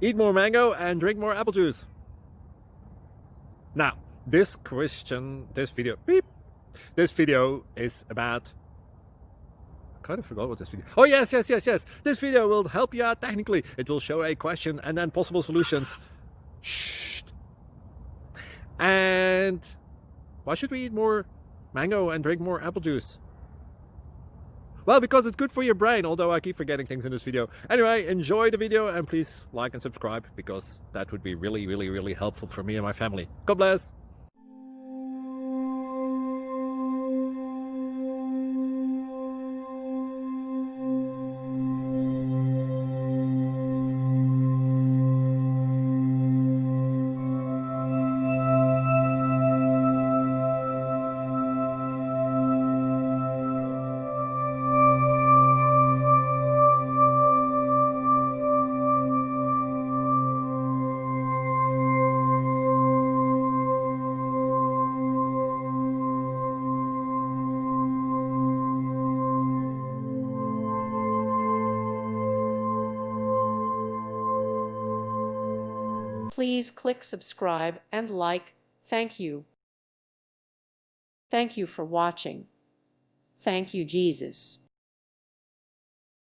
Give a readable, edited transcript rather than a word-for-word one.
Eat more mango and drink more apple juice. Now, this video is about, I kind of forgot what this video. Oh, yes. This video will help you out technically. It will show a question and then possible solutions. Shh. And why should we eat more mango and drink more apple juice? Well, because it's good for your brain, although I keep forgetting things in this video. Anyway, enjoy the video and please like and subscribe, because that would be really helpful for me and my family. God bless! Please click subscribe and like. Thank you. Thank you for watching. Thank you, Jesus.